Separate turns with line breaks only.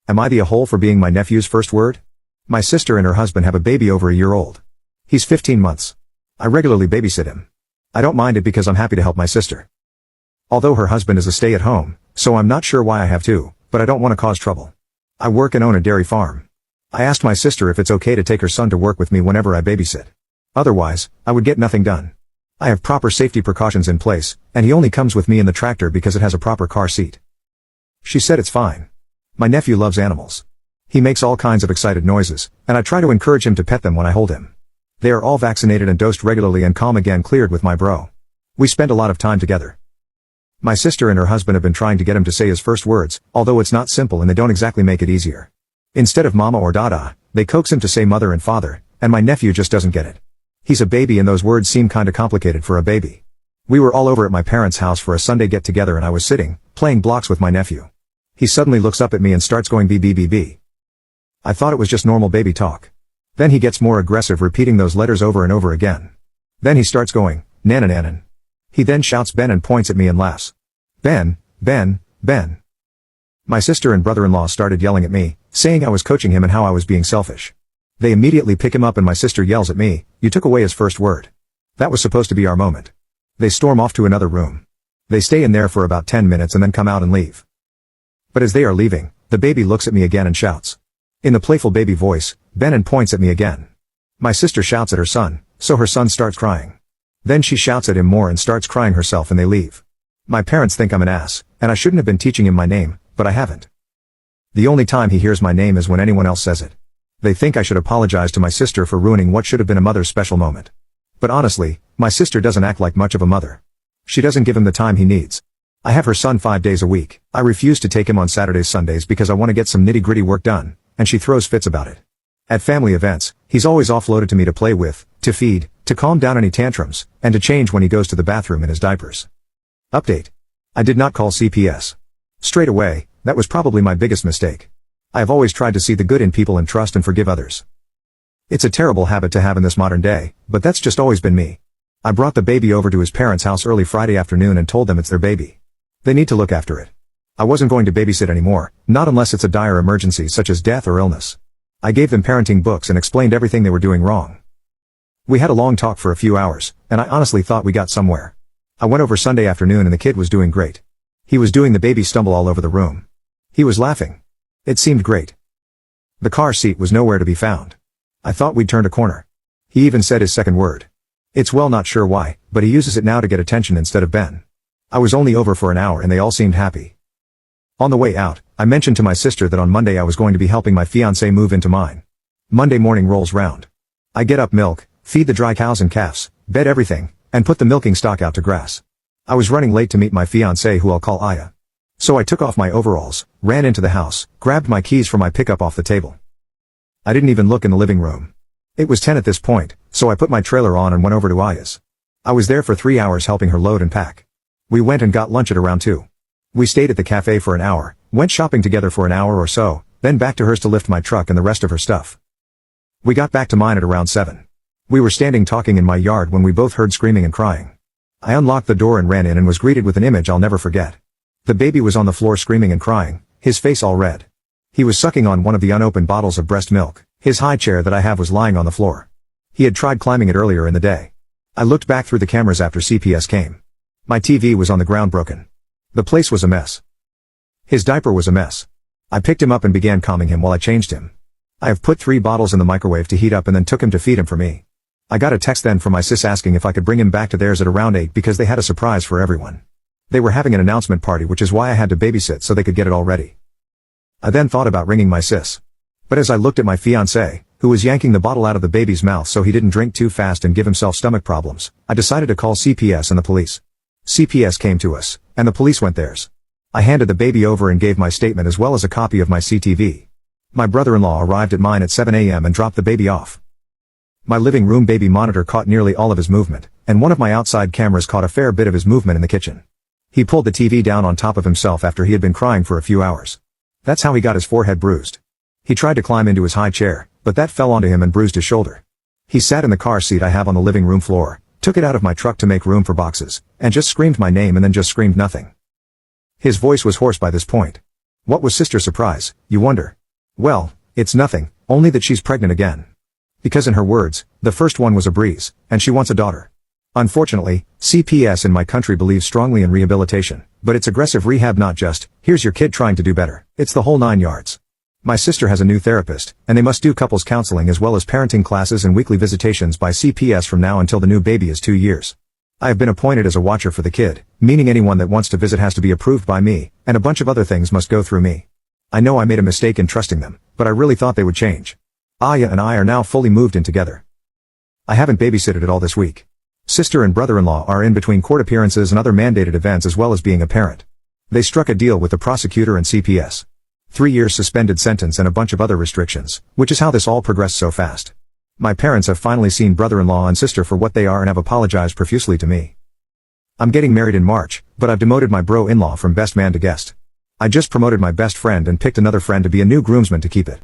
Am I the a-hole for being my nephew's first word? My sister and her husband have a baby over a year old. He's 15 months. I regularly babysit him. I don't mind it because I'm happy to help my sister. Although her husband is a stay-at-home, so I'm not sure why I have to, but I don't want to cause trouble. I work and own a dairy farm. I asked my sister if it's okay to take her son to work with me whenever I babysit. Otherwise, I would get nothing done. I have proper safety precautions in place, and he only comes with me in the tractor because it has a proper car seat. She said it's fine. My nephew loves animals. He makes all kinds of excited noises, and I try to encourage him to pet them when I hold him. They are all vaccinated and dosed regularly and calm again cleared with my bro. We spend a lot of time together. My sister and her husband have been trying to get him to say his first words, although it's not simple and they don't exactly make it easier. Instead of mama or dada, they coax him to say mother and father, and my nephew just doesn't get it. He's a baby and those words seem kinda complicated for a baby. We were all over at my parents' house for a Sunday get-together and I was sitting, playing blocks with my nephew. He suddenly looks up at me and starts going BBBB. I thought it was just normal baby talk. Then he gets more aggressive repeating those letters over and over again. Then he starts going, nananan. He then shouts Ben and points at me and laughs. Ben, Ben, Ben. My sister and brother-in-law started yelling at me, saying I was coaching him and how I was being selfish. They immediately pick him up and my sister yells at me, you took away his first word. That was supposed to be our moment. They storm off to another room. They stay in there for about 10 minutes and then come out and leave. But as they are leaving, the baby looks at me again and shouts. In the playful baby voice, Ben and points at me again. My sister shouts at her son, so her son starts crying. Then she shouts at him more and starts crying herself and they leave. My parents think I'm an ass, and I shouldn't have been teaching him my name, but I haven't. The only time he hears my name is when anyone else says it. They think I should apologize to my sister for ruining what should have been a mother's special moment. But honestly, my sister doesn't act like much of a mother. She doesn't give him the time he needs. I have her son 5 days a week. I refuse to take him on Saturdays Sundays because I want to get some nitty-gritty work done, and she throws fits about it. At family events, he's always offloaded to me to play with, to feed, to calm down any tantrums, and to change when he goes to the bathroom in his diapers. Update. I did not call CPS. Straight away, that was probably my biggest mistake. I have always tried to see the good in people and trust and forgive others. It's a terrible habit to have in this modern day, but that's just always been me. I brought the baby over to his parents' house early Friday afternoon and told them it's their baby. They need to look after it. I wasn't going to babysit anymore, not unless it's a dire emergency such as death or illness. I gave them parenting books and explained everything they were doing wrong. We had a long talk for a few hours, and I honestly thought we got somewhere. I went over Sunday afternoon and the kid was doing great. He was doing the baby stumble all over the room. He was laughing. It seemed great. The car seat was nowhere to be found. I thought we'd turned a corner. He even said his second word. It's well not sure why, but he uses it now to get attention instead of Ben. I was only over for an hour and they all seemed happy. On the way out, I mentioned to my sister that on Monday I was going to be helping my fiancé move into mine. Monday morning rolls round. I get up, milk, feed the dry cows and calves, bed everything, and put the milking stock out to grass. I was running late to meet my fiancé who I'll call Aya. So I took off my overalls, ran into the house, grabbed my keys for my pickup off the table. I didn't even look in the living room. It was 10 at this point, so I put my trailer on and went over to Aya's. I was there for 3 hours helping her load and pack. We went and got lunch at around 2. We stayed at the cafe for an hour, went shopping together for an hour or so, then back to hers to lift my truck and the rest of her stuff. We got back to mine at around 7. We were standing talking in my yard when we both heard screaming and crying. I unlocked the door and ran in and was greeted with an image I'll never forget. The baby was on the floor screaming and crying, his face all red. He was sucking on one of the unopened bottles of breast milk. His high chair that I have was lying on the floor. He had tried climbing it earlier in the day. I looked back through the cameras after CPS came. My TV was on the ground broken. The place was a mess. His diaper was a mess. I picked him up and began calming him while I changed him. I have put 3 bottles in the microwave to heat up and then took him to feed him for me. I got a text then from my sis asking if I could bring him back to theirs at around 8 because they had a surprise for everyone. They were having an announcement party, which is why I had to babysit so they could get it all ready. I then thought about ringing my sis. But as I looked at my fiancé, who was yanking the bottle out of the baby's mouth so he didn't drink too fast and give himself stomach problems, I decided to call CPS and the police. CPS came to us, and the police went theirs. I handed the baby over and gave my statement as well as a copy of my CTV. My brother-in-law arrived at mine at 7 a.m. and dropped the baby off. My living room baby monitor caught nearly all of his movement, and one of my outside cameras caught a fair bit of his movement in the kitchen. He pulled the TV down on top of himself after he had been crying for a few hours. That's how he got his forehead bruised. He tried to climb into his high chair, but that fell onto him and bruised his shoulder. He sat in the car seat I have on the living room floor, took it out of my truck to make room for boxes, and just screamed my name and then just screamed nothing. His voice was hoarse by this point. What was sister's surprise, you wonder? Well, it's nothing, only that she's pregnant again. Because in her words, the first one was a breeze, and she wants a daughter. Unfortunately, CPS in my country believes strongly in rehabilitation, but it's aggressive rehab, not just, here's your kid trying to do better. It's the whole 9 yards. My sister has a new therapist, and they must do couples counseling as well as parenting classes and weekly visitations by CPS from now until the new baby is 2 years. I have been appointed as a watcher for the kid, meaning anyone that wants to visit has to be approved by me, and a bunch of other things must go through me. I know I made a mistake in trusting them, but I really thought they would change. Aya and I are now fully moved in together. I haven't babysitted at all this week. Sister and brother-in-law are in between court appearances and other mandated events as well as being a parent. They struck a deal with the prosecutor and CPS. 3 years suspended sentence and a bunch of other restrictions, which is how this all progressed so fast. My parents have finally seen brother-in-law and sister for what they are and have apologized profusely to me. I'm getting married in March, but I've demoted my bro-in-law from best man to guest. I just promoted my best friend and picked another friend to be a new groomsman to keep it.